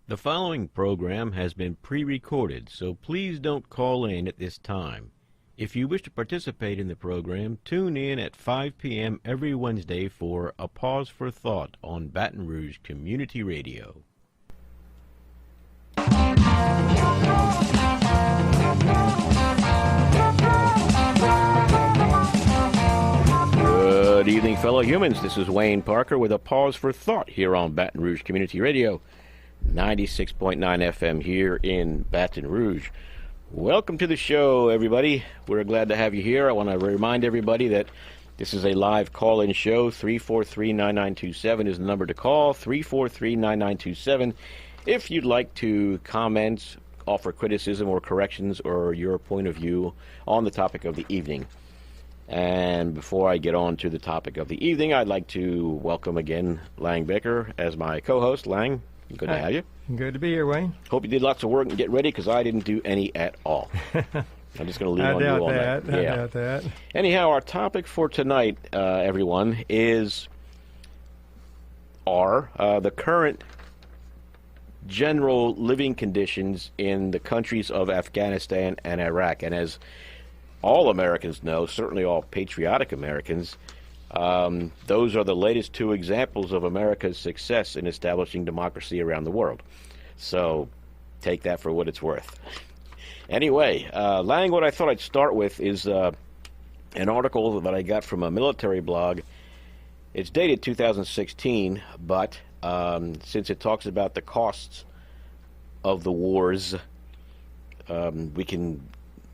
The following program has been pre-recorded, so please don't call in at this time. If you wish to participate in the program, tune in at 5 p.m. every Wednesday for A Pause for Thought on Baton Rouge Community Radio. Good evening, fellow humans. This is Wayne Parker with A Pause for Thought here on Baton Rouge Community Radio. 96.9 FM here in Baton Rouge. Welcome to the show, everybody. We're glad to have you here. I want to remind everybody that this is a live call-in show. 343-9927 is the number to call. 343-9927. If you'd like to comment, offer criticism or corrections or your point of view on the topic of the evening. And before I get on to the topic of the evening, I'd like to welcome again Lang Baker as my co-host. Lang, good to have you. Good to be here, Wayne. Hope you did lots of work and get ready, because I didn't do any at all. I'm just going to lean on you on that. I doubt that. Anyhow, our topic for tonight, everyone, is the current general living conditions in the countries of Afghanistan and Iraq. And as all Americans know, certainly all patriotic Americans, those are the latest two examples of America's success in establishing democracy around the world. So take that for what it's worth. Anyway, Lang, what I thought I'd start with is an article that I got from a military blog. It's dated 2016, but since it talks about the costs of the wars, we can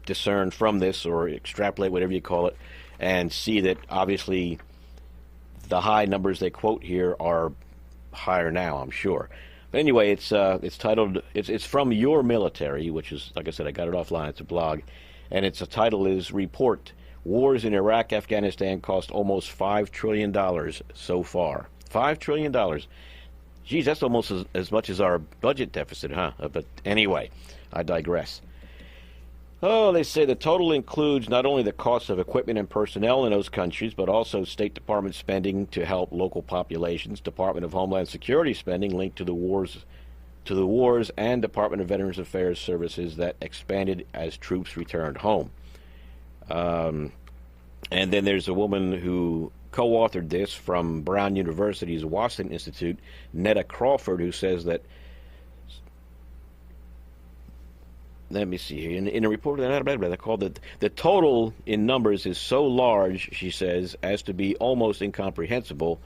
discern from this, or extrapolate, whatever you call it, and see that obviously the high numbers they quote here are higher now, I'm sure. But anyway, it's titled, it's from Your Military, which is, like I said, I got it offline, it's a blog, and its title is Report, Wars in Iraq, Afghanistan cost almost $5 trillion so far. $5 trillion. Geez, that's almost as much as our budget deficit, huh? But anyway, I digress. Oh, they say the total includes not only the cost of equipment and personnel in those countries, but also State Department spending to help local populations, Department of Homeland Security spending linked to the wars, and Department of Veterans Affairs services that expanded as troops returned home. And then there's a woman who co-authored this from Brown University's Wasson Institute, Netta Crawford, who says that, let me see here. In a report that called it, the total in numbers is so large, she says, as to be almost incomprehensible.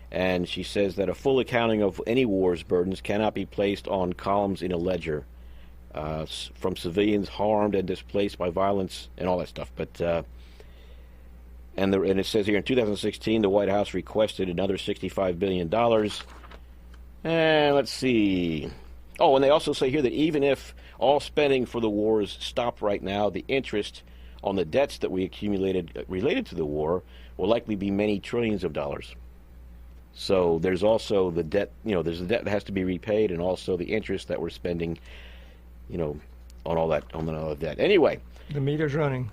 And she says that a full accounting of any war's burdens cannot be placed on columns in a ledger, from civilians harmed and displaced by violence and all that stuff. But and it says here in 2016, the White House requested another $65 billion. And let's see. Oh, and they also say here that even if all spending for the wars stopped right now, the interest on the debts that we accumulated related to the war will likely be many trillions of dollars. So there's also the debt, there's the debt that has to be repaid, and also the interest that we're spending, on all that debt. Anyway. The meter's running.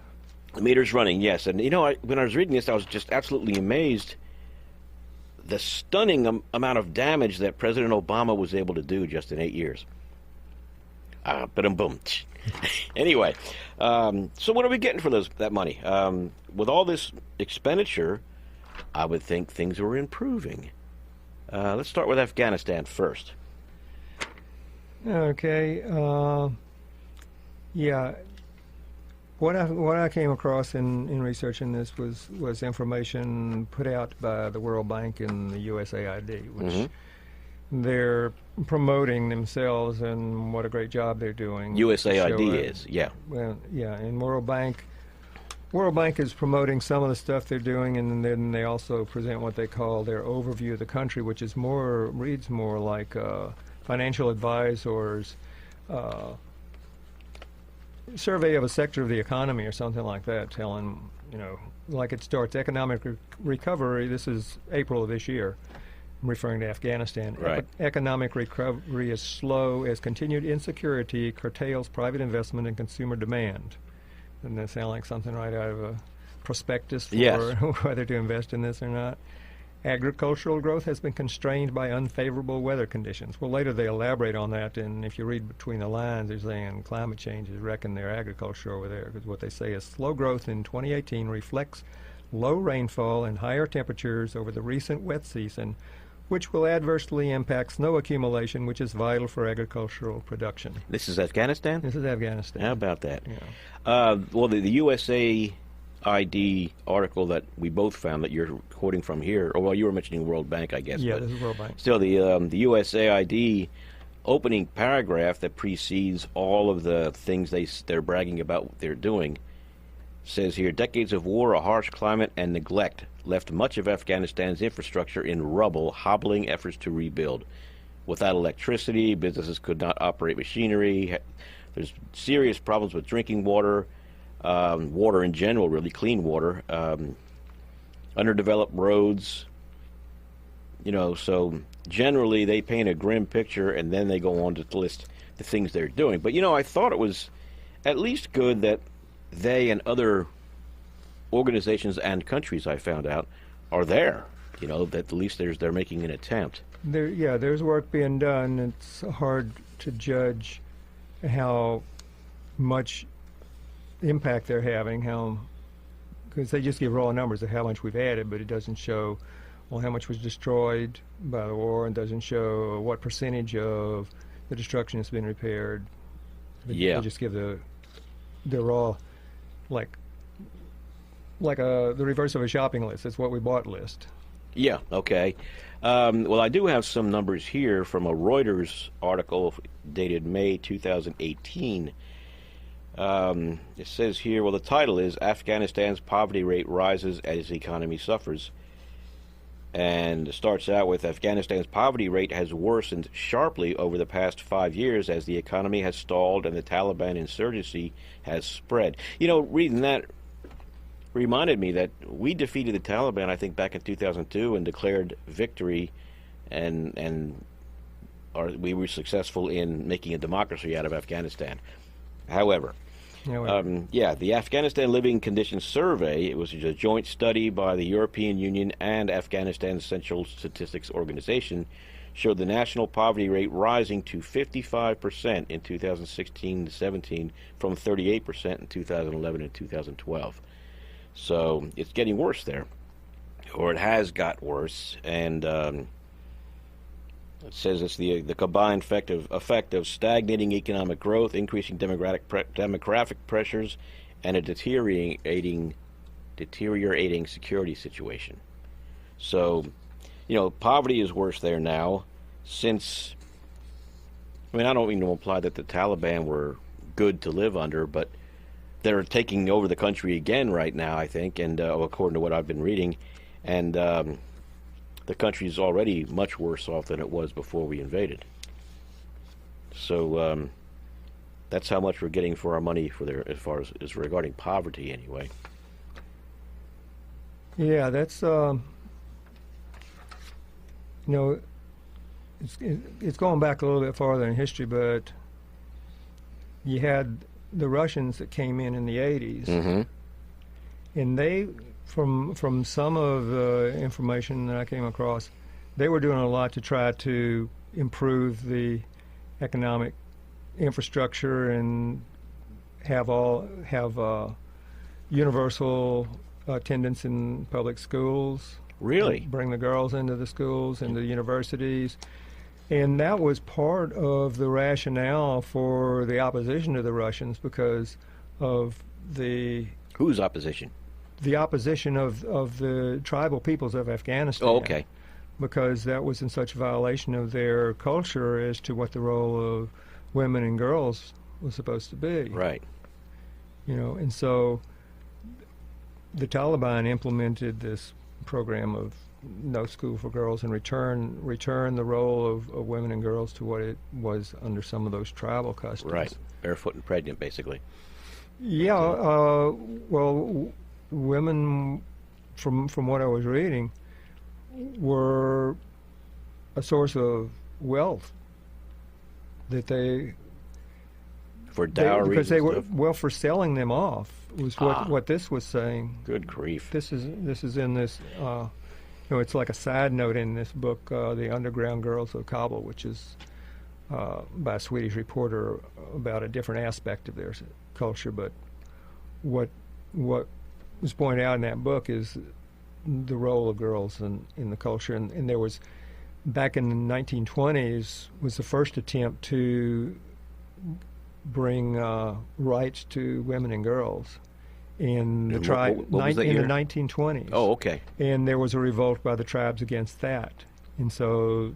The meter's running, yes. And, when I was reading this, I was just absolutely amazed the stunning amount of damage that President Obama was able to do just in 8 years. Boom. Anyway, so what are we getting for that money? With all this expenditure, I would think things were improving. Let's start with Afghanistan first. Okay. Yeah. What I came across in researching this was information put out by the World Bank and the USAID, which they're promoting themselves and what a great job they're doing. USAID is, yeah. Well, yeah, and World Bank is promoting some of the stuff they're doing, and then they also present what they call their overview of the country, which is reads more like financial advisors' survey of a sector of the economy or something like that, telling, like it starts economic recovery. This is April of this year. I'm referring to Afghanistan. Right. Economic recovery is slow as continued insecurity curtails private investment and consumer demand. Doesn't that sound like something right out of a prospectus for yes. whether to invest in this or not? agricultural growth has been constrained by unfavorable weather conditions. Well, later they elaborate on that, and if you read between the lines, they're saying climate change is wrecking their agriculture over there, because what they say is slow growth in 2018 reflects low rainfall and higher temperatures over the recent wet season, which will adversely impact snow accumulation, which is vital for agricultural production. This is Afghanistan? This is Afghanistan. How about that? Yeah. Well, the USA ID article that we both found that you're quoting from here, or well, you were mentioning World Bank, I guess. Yeah, but this is World Bank. still, the USAID opening paragraph that precedes all of the things they're bragging about what they're doing says here, decades of war, a harsh climate, and neglect left much of Afghanistan's infrastructure in rubble, hobbling efforts to rebuild. Without electricity, businesses could not operate machinery. There's serious problems with drinking water. Water in general, really clean water, underdeveloped roads, so generally they paint a grim picture and then they go on to list the things they're doing. But, I thought it was at least good that they and other organizations and countries, I found out, are there, that at least they're making an attempt. There's work being done. It's hard to judge how much impact they're having, because they just give raw numbers of how much we've added, but it doesn't show, how much was destroyed by the war, and doesn't show what percentage of the destruction has been repaired. They just give the raw, like the reverse of a shopping list. It's what we bought list. Yeah, okay. Well, I do have some numbers here from a Reuters article dated May 2018. It says here, the title is Afghanistan's poverty rate rises as the economy suffers. And it starts out with Afghanistan's poverty rate has worsened sharply over the past 5 years as the economy has stalled and the Taliban insurgency has spread. Reading that reminded me that we defeated the Taliban, I think, back in 2002 and declared victory, and we were successful in making a democracy out of Afghanistan. However, the Afghanistan Living Conditions Survey, it was a joint study by the European Union and Afghanistan's Central Statistics Organization, showed the national poverty rate rising to 55% in 2016-17 from 38% in 2011 and 2012. So it's getting worse there, or it has got worse, and it says it's the combined effect of stagnating economic growth, increasing demographic pressures, and a deteriorating security situation. So, poverty is worse there now. Since, I don't mean to imply that the Taliban were good to live under, but they're taking over the country again right now, I think, and according to what I've been reading, and the country is already much worse off than it was before we invaded. So that's how much we're getting for our money as far as regarding poverty, anyway. Yeah, that's it's going back a little bit farther in history, but you had the Russians that came in the 80s, mm-hmm. and they, from some of the information that I came across, they were doing a lot to try to improve the economic infrastructure and have universal attendance in public schools. Really? Bring the girls into the schools, into the universities. And that was part of the rationale for the opposition to the Russians, because of the... Whose opposition? The opposition of the tribal peoples of Afghanistan. Oh, okay. Because that was in such violation of their culture as to what the role of women and girls was supposed to be. Right. And so the Taliban implemented this program of no school for girls and return the role of women and girls to what it was under some of those tribal customs. Right. Barefoot and pregnant, basically. Yeah. Well, women, from what I was reading, were a source of wealth that they... For dowry because they were for selling them off was what this was saying. Good grief! This is in this it's like a side note in this book, The Underground Girls of Kabul, which is by a Swedish reporter about a different aspect of their culture. But what was pointed out in that book is the role of girls in the culture. And there was, back in the 1920s, was the first attempt to bring rights to women and girls in the tribe what was that year? The 1920s. Oh, okay. And there was a revolt by the tribes against that, and so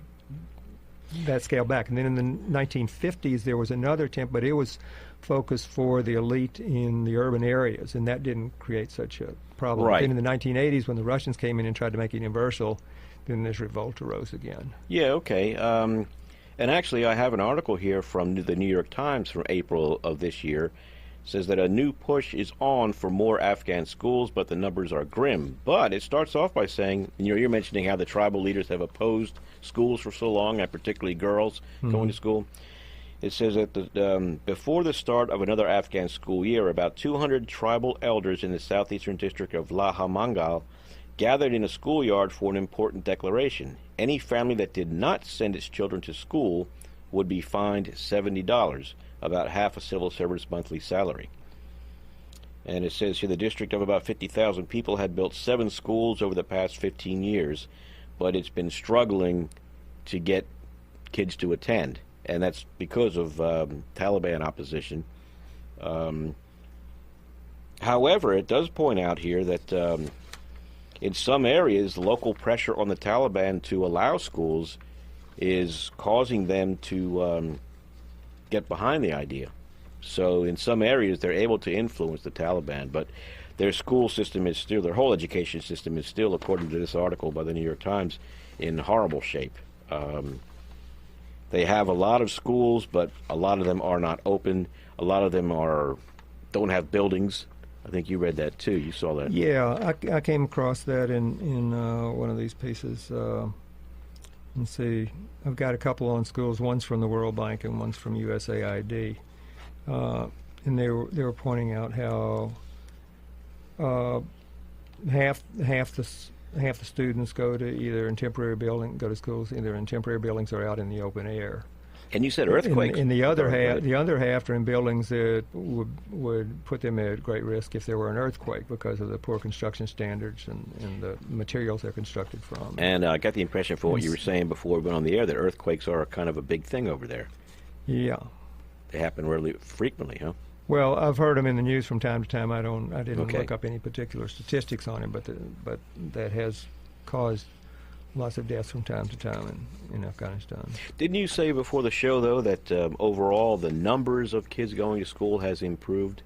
that scaled back. And then in the 1950s, there was another attempt, but it was focused for the elite in the urban areas, and that didn't create such a problem. Right. Then in the 1980s, when the Russians came in and tried to make it universal, then this revolt arose again. Yeah, okay. And actually, I have an article here from the New York Times from April of this year. It says that a new push is on for more Afghan schools, but the numbers are grim. But it starts off by saying, you're mentioning how the tribal leaders have opposed schools for so long, and particularly girls going to school. It says that before the start of another Afghan school year, about 200 tribal elders in the southeastern district of Laha Mangal gathered in a schoolyard for an important declaration. Any family that did not send its children to school would be fined $70, about half a civil servant's monthly salary. And it says here the district of about 50,000 people had built 7 schools over the past 15 years, but it's been struggling to get kids to attend. And that's because of Taliban opposition. However, it does point out here that in some areas, local pressure on the Taliban to allow schools is causing them to get behind the idea. So in some areas, they're able to influence the Taliban, but their school system is still, their whole education system is still, according to this article by the New York Times, in horrible shape. They have a lot of schools, but a lot of them are not open. A lot of them don't have buildings. I think you read that too. You saw that. Yeah, I came across that in one of these pieces. Let's see, I've got a couple on schools. One's from the World Bank and one's from USAID, and they were pointing out how half the students go to schools either in temporary buildings or out in the open air. And you said earthquakes. And the other half are in buildings that would put them at great risk if there were an earthquake because of the poor construction standards and the materials they're constructed from. And I got the impression from what you were saying before we went on the air that earthquakes are kind of a big thing over there. Yeah. They happen really frequently, huh? Well, I've heard them in the news from time to time. I didn't Okay. look up any particular statistics on it, but that has caused lots of deaths from time to time in Afghanistan. Didn't you say before the show, though, that overall the numbers of kids going to school has improved?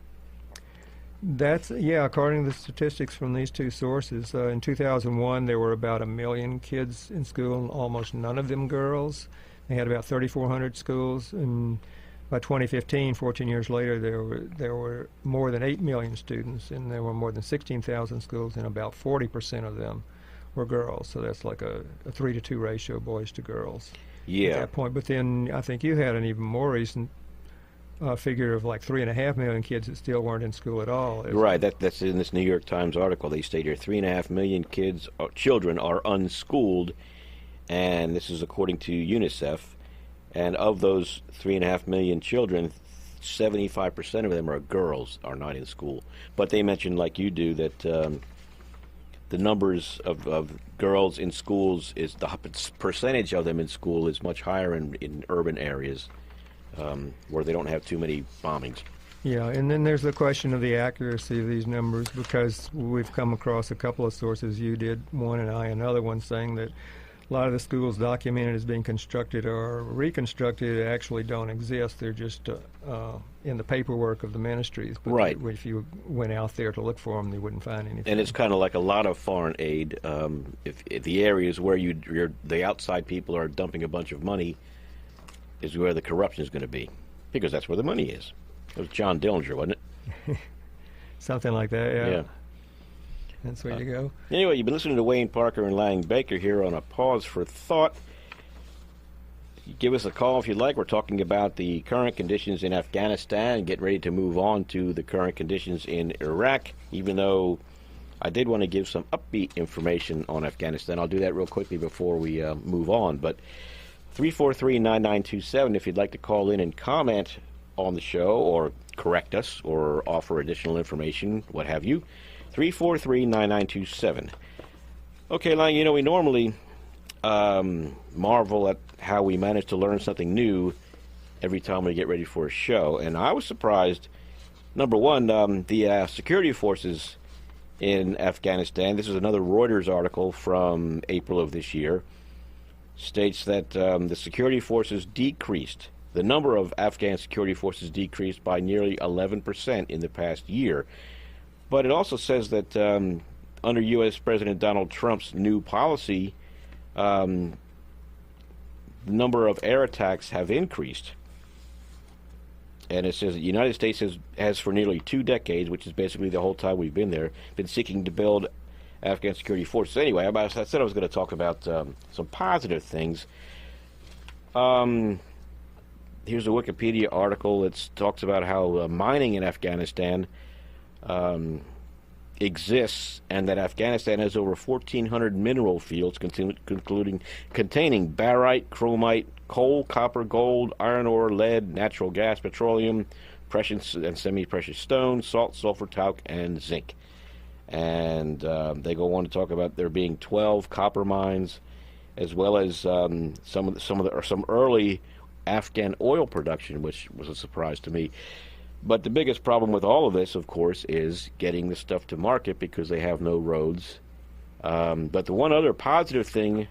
According to the statistics from these two sources. In 2001, there were about 1 million kids in school, and almost none of them girls. They had about 3,400 schools, and by 2015, 14 years later, there were more than 8 million students, and there were more than 16,000 schools, and about 40% of them were girls. So that's like a 3-to-2 ratio, boys to girls. Yeah. At that point. But then I think you had an even more recent figure of like 3.5 million kids that still weren't in school at all. Right. That's in this New York Times article. They state here 3.5 million children are unschooled, and this is according to UNICEF. And of those 3.5 million children, 75% of them are girls, are not in school. But they mentioned, like you do, that the numbers of girls in schools is the percentage of them in school is much higher in urban areas where they don't have too many bombings. Yeah, and then there's the question of the accuracy of these numbers, because we've come across a couple of sources. You did one and I another one, saying that a lot of the schools documented as being constructed or reconstructed actually don't exist. They're just in the paperwork of the ministries. But right. If you went out there to look for them, you wouldn't find anything. And it's kind of like a lot of foreign aid. If the areas where the outside people are dumping a bunch of money is where the corruption is going to be, because that's where the money is. It was John Dillinger, wasn't it? Something like that, yeah. Yeah. That's where you go. Anyway, you've been listening to Wayne Parker and Lang Baker here on A Pause for Thought. Give us a call if you'd like. We're talking about the current conditions in Afghanistan and getting ready to move on to the current conditions in Iraq, even though I did want to give some upbeat information on Afghanistan. I'll do that real quickly before we move on. But 343-9927, if you'd like to call in and comment on the show or correct us or offer additional information, what have you, 343-9927. Okay, Lang, you know, we normally marvel at how we manage to learn something new every time we get ready for a show. And I was surprised, number one, the security forces in Afghanistan, this is another Reuters article from April of this year, states that the security forces decreased. The number of Afghan security forces decreased by nearly 11% in the past year. But it also says that under U.S. President Donald Trump's new policy, the number of air attacks have increased. And it says the United States has for nearly 2 decades, which is basically the whole time we've been there, been seeking to build Afghan security forces. Anyway, I said I was going to talk about some positive things. Here's a Wikipedia article that talks about how mining in Afghanistan exists, and that Afghanistan has over 1,400 mineral fields containing barite, chromite, coal, copper, gold, iron ore, lead, natural gas, petroleum, precious and semi-precious stones, salt, sulfur, talc, and zinc. And they go on to talk about there being 12 copper mines, as well as some early Afghan oil production, which was a surprise to me. But the biggest problem with all of this, of course, is getting the stuff to market because they have no roads. But the one other positive thing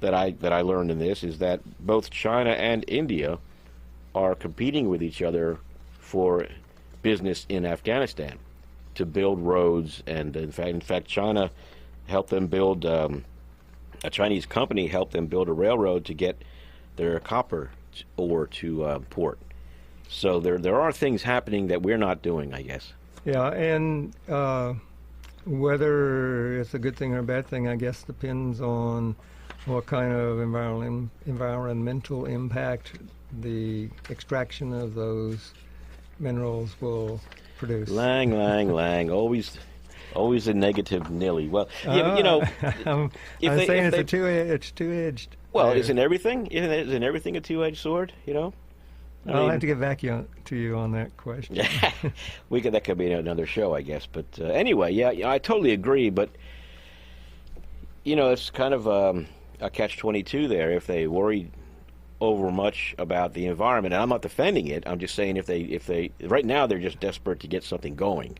that I learned in this is that both China and India are competing with each other for business in Afghanistan to build roads. And in fact, China helped them build a Chinese company helped them build a railroad to get their copper ore to port. So there are things happening that we're not doing, I guess. Yeah, and whether it's a good thing or a bad thing, I guess, depends on what kind of environmental impact the extraction of those minerals will produce. Lang, always a negative Nilly. Well, yeah, but, you know, I'm saying it's two-edged. Well, isn't everything a two-edged sword? You know. I'll have to get back to you on that question. That could be another show, I guess. But anyway, yeah, I totally agree. But you know, it's kind of a catch-22 there. If they worry over much about the environment, and I'm not defending it. I'm just saying if they right now they're just desperate to get something going.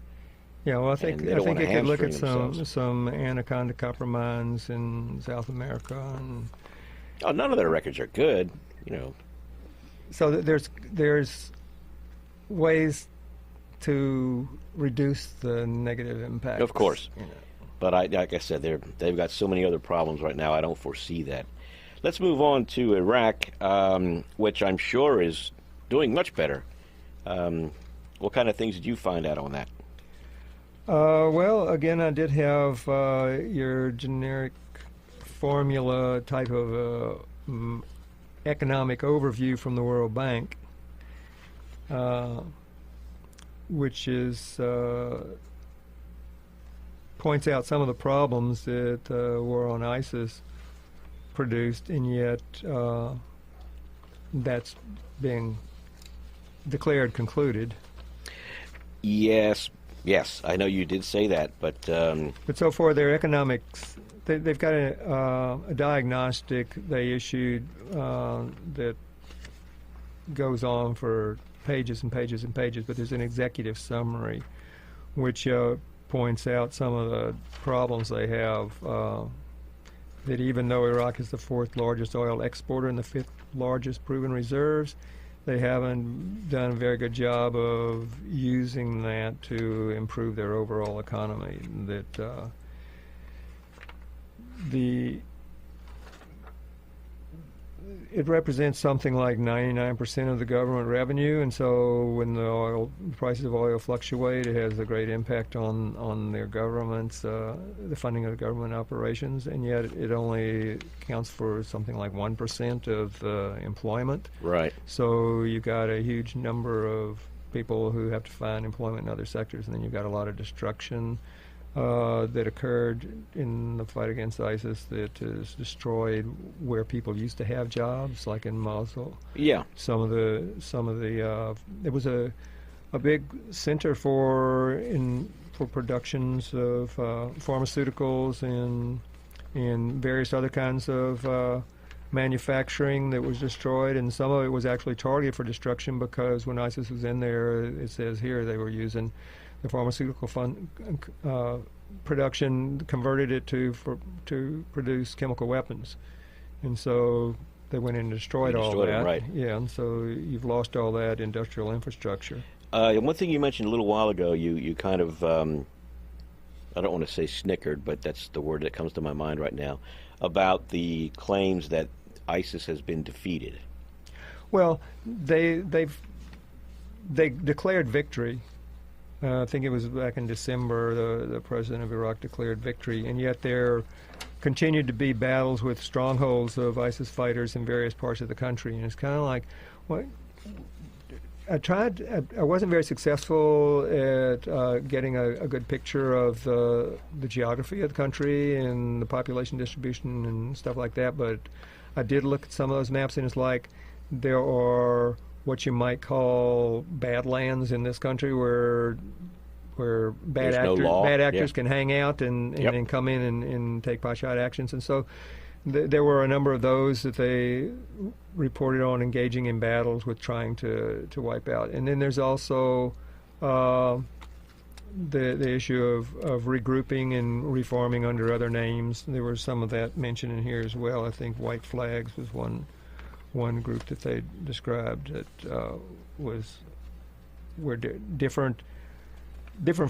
Yeah, well, I think you could look at some Anaconda copper mines in South America. And none of their records are good, you know. So there's ways to reduce the negative impact. Of course, you know. But like I said, they've got so many other problems right now. I don't foresee that. Let's move on to Iraq, which I'm sure is doing much better. What kind of things did you find out on that? Well, again, I did have your generic formula type of economic overview from the World Bank, which is points out some of the problems that war on ISIS produced, and yet that's being declared concluded. Yes, I know you did say that, but so for their economics, they've got a diagnostic they issued that goes on for pages and pages and pages, but there's an executive summary which points out some of the problems they have, that even though Iraq is the 4th largest oil exporter and the 5th largest proven reserves, they haven't done a very good job of using that to improve their overall economy. That it represents something like 99% of the government revenue, and so when the prices of oil fluctuate, it has a great impact on their governments, the funding of the government operations, and yet it only accounts for something like 1% of employment. Right. So you've got a huge number of people who have to find employment in other sectors, and then you've got a lot of destruction that occurred in the fight against ISIS that has destroyed where people used to have jobs, like in Mosul. Yeah. It was a big center for productions of pharmaceuticals and various other kinds of manufacturing that was destroyed, and some of it was actually targeted for destruction because when ISIS was in there, it says here they were using the pharmaceutical production, converted it to produce chemical weapons, and so they went in and destroyed all that. Them, right. Yeah, and so you've lost all that industrial infrastructure. And one thing you mentioned a little while ago, you kind of, I don't want to say snickered, but that's the word that comes to my mind right now, about the claims that ISIS has been defeated. Well, they declared victory. I think it was back in December the president of Iraq declared victory, and yet there continued to be battles with strongholds of ISIS fighters in various parts of the country. And it's kind of like, well, I wasn't very successful at getting a good picture of the geography of the country and the population distribution and stuff like that, but I did look at some of those maps, and it's like there are what you might call badlands in this country where bad actors can hang out and come in and take pot-shot actions. And so there were a number of those that they reported on engaging in battles with trying to wipe out. And then there's also the issue of regrouping and reforming under other names. There was some of that mentioned in here as well. I think White Flags was one group that they described that where different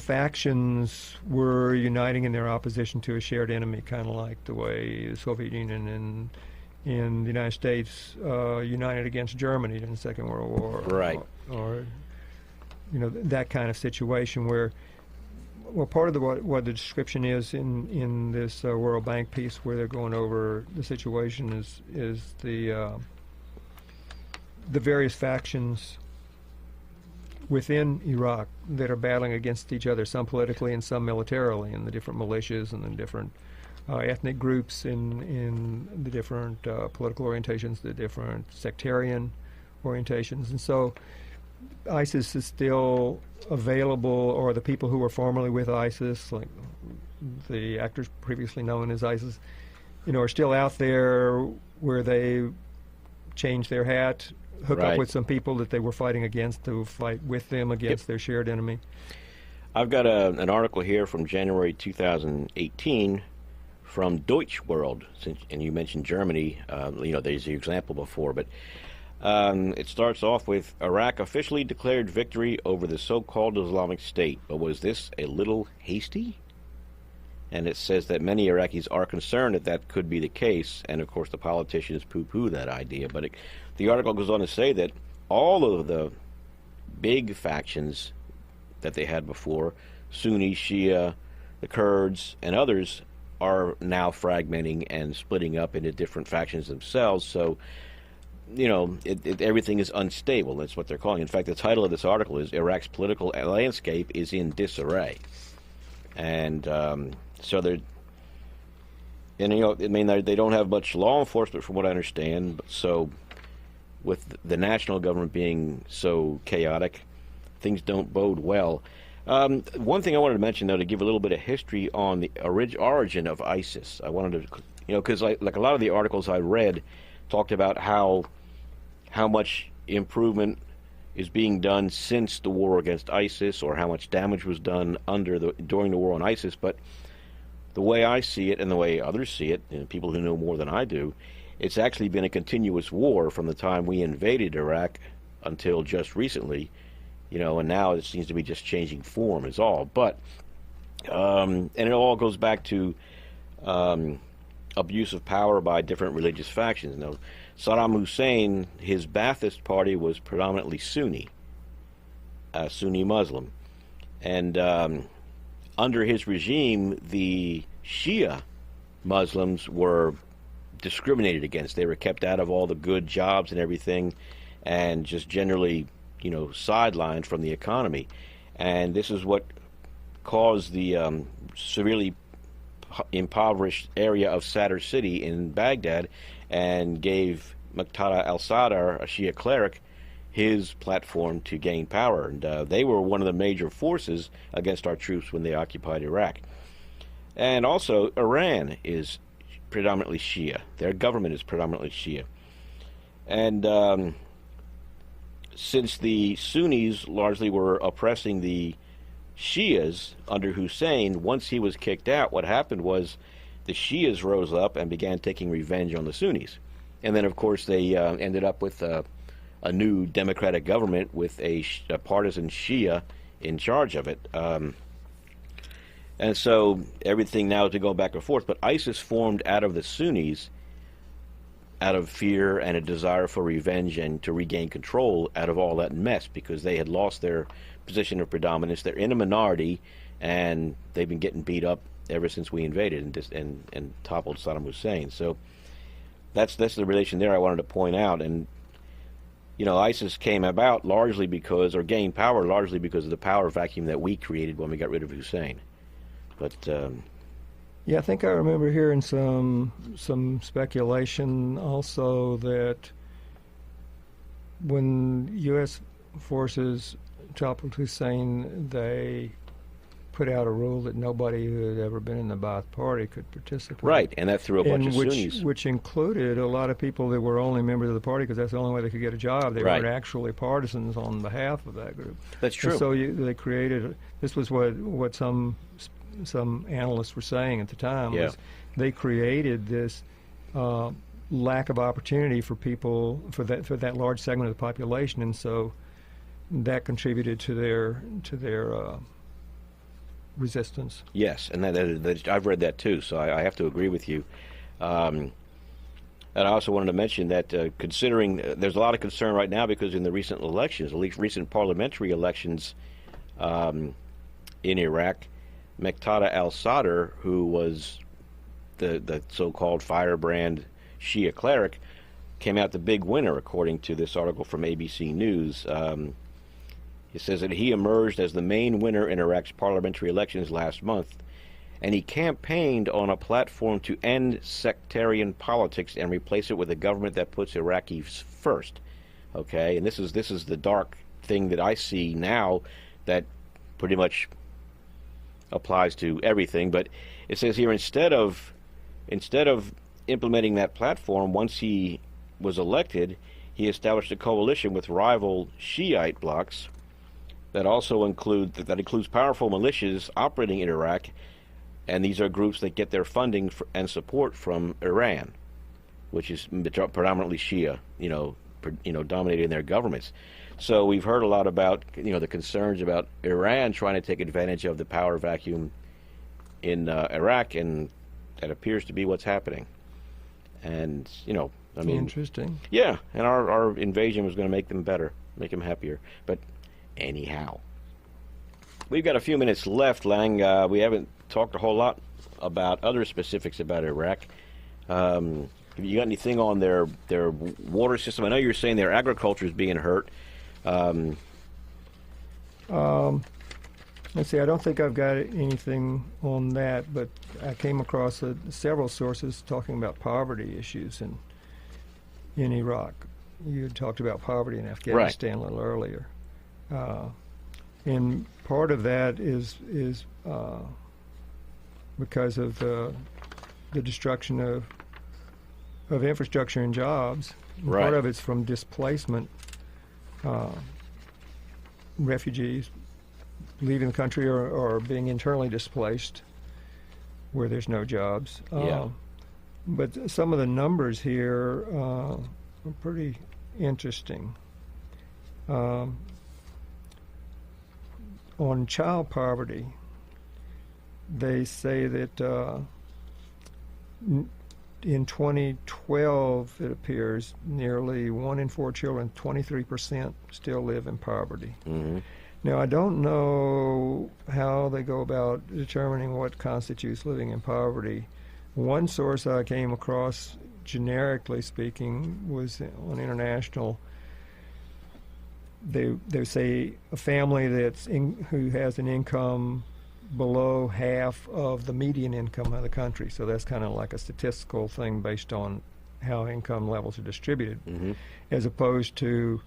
factions were uniting in their opposition to a shared enemy, kind of like the way the Soviet Union and the United States united against Germany in the Second World War. Right. Or that kind of situation where, well, part of what the description is in this World Bank piece where they're going over the situation is the various factions within Iraq that are battling against each other, some politically and some militarily, and the different militias and the different ethnic groups in the different political orientations, the different sectarian orientations. And so ISIS is still available, or the people who were formerly with ISIS, like the actors previously known as ISIS, are still out there where they change their hat, hook up with some people that they were fighting against to fight with them against their shared enemy. I've got an article here from January 2018 from Deutsche World, and you mentioned Germany. There's the example before, but it starts off with Iraq officially declared victory over the so-called Islamic State, but was this a little hasty? And it says that many Iraqis are concerned that could be the case, and of course the politicians poo-poo that idea. But the article goes on to say that all of the big factions that they had before, Sunni, Shia, the Kurds, and others, are now fragmenting and splitting up into different factions themselves. So, everything is unstable. That's what they're calling it. In fact, the title of this article is Iraq's political landscape is in disarray. And so they're, they don't have much law enforcement from what I understand. So with the national government being so chaotic, things don't bode well. One thing I wanted to mention, though, to give a little bit of history on the origin of ISIS. I wanted to, because like a lot of the articles I read talked about how much improvement is being done since the war against ISIS, or how much damage was done during the war on ISIS. But the way I see it, and the way others see it, and people who know more than I do, it's actually been a continuous war from the time we invaded Iraq until just recently, and now it seems to be just changing form is all. But and it all goes back to abuse of power by different religious factions. Now, Saddam Hussein, his Ba'athist party was predominantly Sunni Muslim, and under his regime, the Shia Muslims were discriminated against. They were kept out of all the good jobs and everything, and just generally, sidelined from the economy. And this is what caused the severely impoverished area of Sadr City in Baghdad and gave Muqtada al-Sadr, a Shia cleric, his platform to gain power. And they were one of the major forces against our troops when they occupied Iraq. And also, Iran is predominantly Shia. Their government is predominantly Shia. And since the Sunnis largely were oppressing the Shias under Hussein, once he was kicked out, what happened was the Shias rose up and began taking revenge on the Sunnis. And then, of course, they ended up with a new democratic government with a partisan Shia in charge of it. And so everything now is to go back and forth. But ISIS formed out of the Sunnis out of fear and a desire for revenge and to regain control out of all that mess, because they had lost their position of predominance. They're in a minority, and they've been getting beat up ever since we invaded and toppled Saddam Hussein. So that's the relation there I wanted to point out. And ISIS came about largely because, or gained power largely because of the power vacuum that we created when we got rid of Hussein. But yeah, I think I remember hearing some speculation also that when U.S. forces toppled Hussein, they put out a rule that nobody who had ever been in the Ba'ath Party could participate. Right, and that threw a bunch of Sunnis. Which included a lot of people that were only members of the party because that's the only way they could get a job. They weren't actually partisans on behalf of that group. That's true. And so they created, this was what some analysts were saying at the time, was they created this lack of opportunity for people, for that large segment of the population, and so that contributed to their resistance. Yes, and that I've read that too, so I have to agree with you. And I also wanted to mention that considering there's a lot of concern right now because in the recent elections, at least recent parliamentary elections in Iraq, Muqtada al-Sadr, who was the so-called firebrand Shia cleric, came out the big winner, according to this article from ABC News. It says that he emerged as the main winner in Iraq's parliamentary elections last month, and he campaigned on a platform to end sectarian politics and replace it with a government that puts Iraqis first. Okay, and this is the dark thing that I see now that pretty much applies to everything. But it says here, instead of implementing that platform, once he was elected, he established a coalition with rival Shiite blocs that includes powerful militias operating in Iraq, and these are groups that get their funding and support from Iran, which is predominantly Shia, dominating their governments. So we've heard a lot about the concerns about Iran trying to take advantage of the power vacuum in Iraq, and that appears to be what's happening. And Interesting. Yeah, and our invasion was going to make them better, make them happier. But anyhow, we've got a few minutes left, Lang. We haven't talked a whole lot about other specifics about Iraq. Have you got anything on their water system? I know you're saying their agriculture is being hurt. Let's see, I don't think I've got anything on that, but I came across several sources talking about poverty issues in Iraq. You had talked about poverty in Afghanistan a little earlier. And part of that is because of the destruction of infrastructure and jobs. Right. Part of it's from displacement, refugees leaving the country or being internally displaced where there's no jobs. But some of the numbers here are pretty interesting. On child poverty, they say that in 2012, it appears, nearly 1 in 4 children, 23%, still live in poverty. Mm-hmm. Now, I don't know how they go about determining what constitutes living in poverty. One source I came across, generically speaking, was on International. They say a family who has an income below half of the median income of the country. So that's kind of like a statistical thing based on how income levels are distributed, as opposed to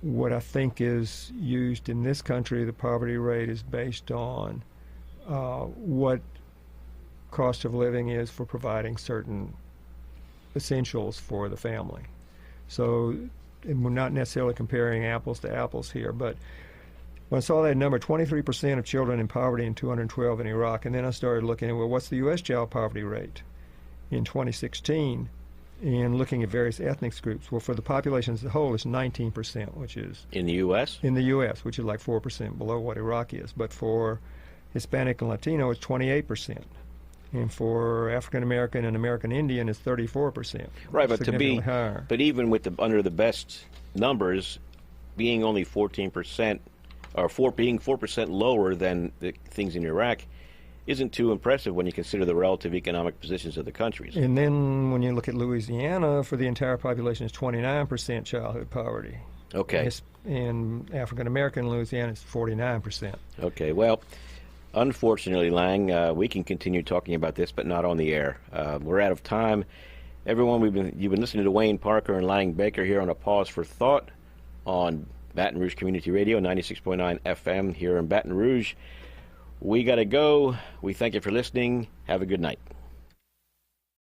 what I think is used in this country. The poverty rate is based on what cost of living is for providing certain essentials for the family. So, and we're not necessarily comparing apples to apples here, but when I saw that number, 23% of children in poverty in 212 in Iraq, and then I started looking at, well, what's the U.S. child poverty rate in 2016, and looking at various ethnic groups. Well, for the population as a whole, it's 19%, which is... In the U.S.? In the U.S., which is like 4% below what Iraq is. But for Hispanic and Latino, it's 28%. And for African American and American Indian, it's 34%. Right, but higher. But even with under the best numbers, being only 14%, or being 4% lower than the things in Iraq, isn't too impressive when you consider the relative economic positions of the countries. And then when you look at Louisiana, for the entire population, it's 29% childhood poverty. Okay. And African American Louisiana is 49%. Okay, well, unfortunately, Lang, we can continue talking about this, but not on the air. We're out of time. Everyone, you've been listening to Wayne Parker and Lang Baker here on A Pause for Thought on Baton Rouge Community Radio, 96.9 FM here in Baton Rouge. We got to go. We thank you for listening. Have a good night.